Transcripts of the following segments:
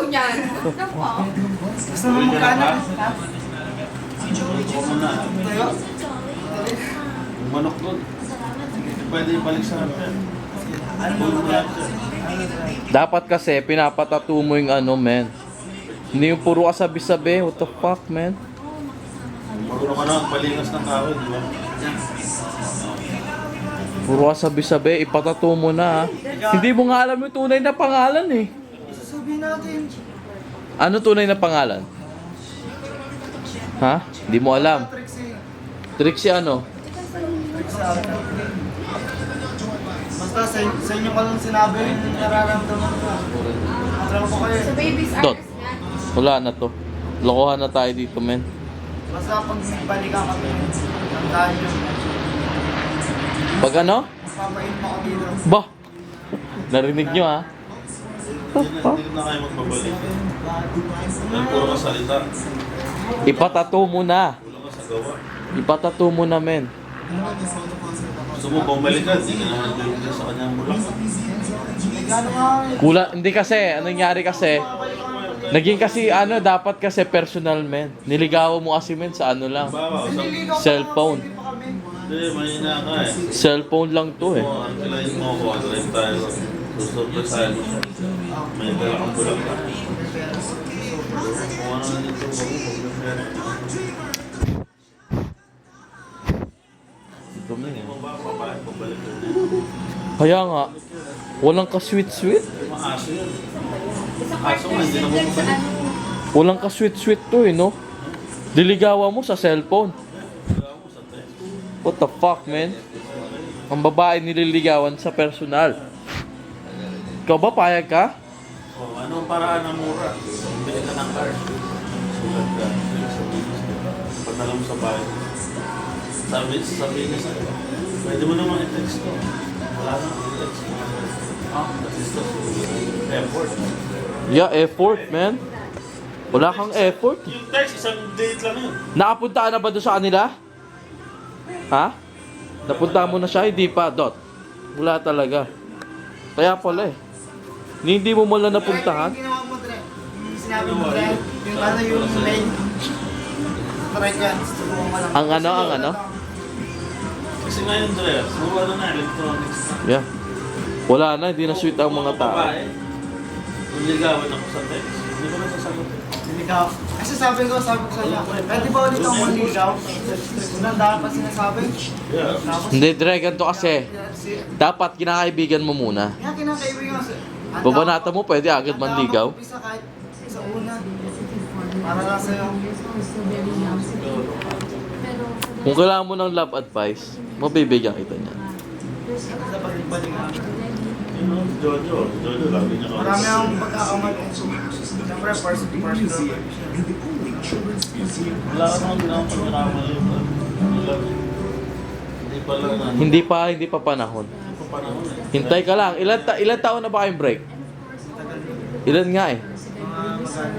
niyan. Naku. Gusto mo magkano? Tayo? Yung manok doon. Pwede ibalik sa akin. Ano mo Dapat kasi, pinapatattoo mo yung ano, men. Hindi yung puro kasabi-sabi. What the fuck, man? Marunong ka na magpalingas ng kahoy, di ba? Puro kasabi-sabi. Ipatattoo mo na, ha? Hindi mo nga alam yung tunay na pangalan, eh. Sasabihin natin. Ano tunay na pangalan? Ha? Hindi mo alam. Trixie. Trixie ano? Basta sa inyo ko lang sinabi yung nararamdaman ko. Matrama ko kayo. Sa baby's Dot. artist yan. Wala na to. Lokohan na tayo dito, men. Basta pag nagbalikan kami, ang dahil yun. Pag ano? Papain mo ako dito. Bah! Narinig nyo, ha? Hindi na kayo magbabalik. Dahil puro ka salita. Ipatattoo mo na. Kulang ka sa gawa. Ipatattoo mo na, men. Gusto mo bumalik ka, hindi ka naman nagbibigay sa kanyang bulak. Gano'n nga. Kula, hindi kasi, anong nangyari kasi, naging kasi, ano, dapat kasi personal, men. Niligawan mo kasi, men, sa ano lang. Bawa, Cellphone. hindi, mahina ka eh. Cellphone lang to, eh. Kung ang kilayin mo ko, ano rin tayo. Susurpresahin mo siya. May dala kang bulak ka. Kung ano na dito, wag mo pag-prepare. Dumi, Hindi eh. mo ba papahin pabalik ka? Kaya nga, walang ka-sweet-sweet. Maaso yun. Isang Kaso nga, partner hindi na yan sa bumabalik. ano. Walang ka-sweet-sweet to, eh, no? Diligawan mo sa cellphone. Wala mo sa text. What the fuck, man? Ang babae nililigawan sa personal. Ikaw ba, payag ka? Oh, anong paraan ng mura? Bili ka ng card. Sulat ka. Bili sa business ka. Padala mo sa bahay. Sabihin niya sa'yo. Pwede mo naman i-text ko. Wala nang i-text mo. Kasi ito, effort. Yeah, effort, man. Wala kang effort. Yung text, isang date lang yun. Nakapunta ka na ba doon sa kanila? Ha? Napunta mo na siya? Hindi pa, Dot. Wala talaga. Kaya pala, eh. Hindi mo mula napuntahan? Yung ginawa mo, Dre. Yung sinabi mo, Dre. Yung ano yung main. Try ka. Subukan mo lang. Ang ano? Kasi ngayon, Dre, puro ano na, electronics na. Yeah. Wala na, hindi na sweet ang mga tao. Babae, kung ligawan ako sa text, hindi ko na sasagutin. Niligaw. Kasi sabi ko sa iyo, pwede ba ulit akong maligaw? Unang dahil pa sinasabi. Yeah. Tapos, Hindi, Dre, ganito kasi. si- Dapat kinakaibigan mo muna. Kaya kinakaibigan ko. Babanata mo, pwede agad manligaw. Umpisa kahit sa una. Para lang sa'yo. Kung kailangan mo ng love advice, mabibigyan kita niyan. Sa pagbalikan. You know, Jojo. Jojo, lagi niya ka. Marami akong pagkakamali. Siyempre, first girlfriend. Wala ka naman ginawang pagkakamali. Hindi pa lang na. Hindi pa panahon. Hindi pa panahon eh. Hintay ka lang. Ilan taon na ba kayong break? Ilan nga eh? Mga magkano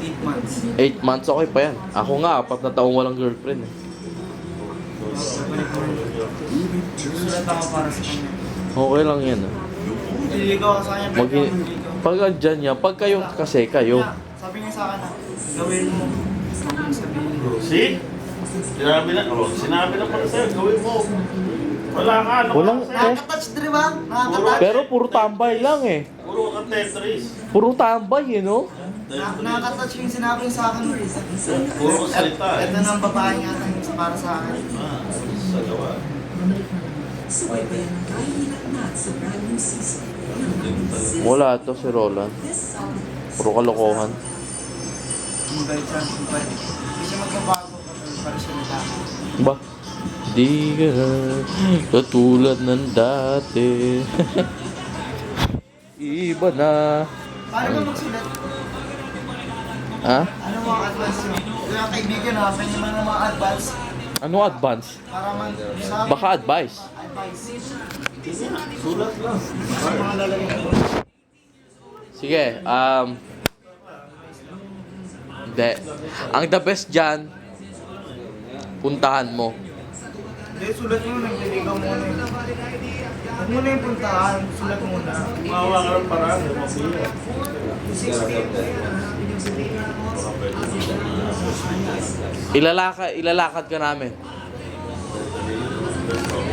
8 months. 8 months, okay pa yan. Ako nga, 4 na taong walang girlfriend eh. Sulat ako para sa kanya. Okay lang yan ah. Nililigaw ako sa kanya. Mag pwede ako manligaw. pag andyan niya, pag kayo kasi kayo. Sabi niya sa akin na, gawin mo. Sabihin mo. See? Sinabi na, sinabi na pala sa'yo, gawin mo. Wala ka, ano Walang ka sa'yo? Nakaka-touch, di ba? Nakaka-touch. Pero puro tambay lang eh. Puro ka Tetris. Puro tambay eh, no? Nakaka-touch yung sinabi niya sa akin. Puro ka salita eh. Ito ng babae nga para sa akin. Ah, sa gawa. Wala to si Roland. Puro kalokohan. Mabait siya. Mabait. Hindi siya magbabago para siya nila. Ba? Di ka na katulad ng dati. Iba na. Paano ba magsulat? Ha? Ano mga advice nyo? Kaya kaibigan ha, pwede naman ng mga advice Ano advance? para man sa Baka advice. advice. Sulat lang. Sa mga lalagyan ko. Sige, hindi. Ang the best dyan, puntahan mo. Hindi, sulat mo, nagliligaw mo na Huwag mo na yung puntahan, sulat muna. Mawa ka ng paraan, lumabila. Baka pwede mo. Ilalakad ka namin. Let's go.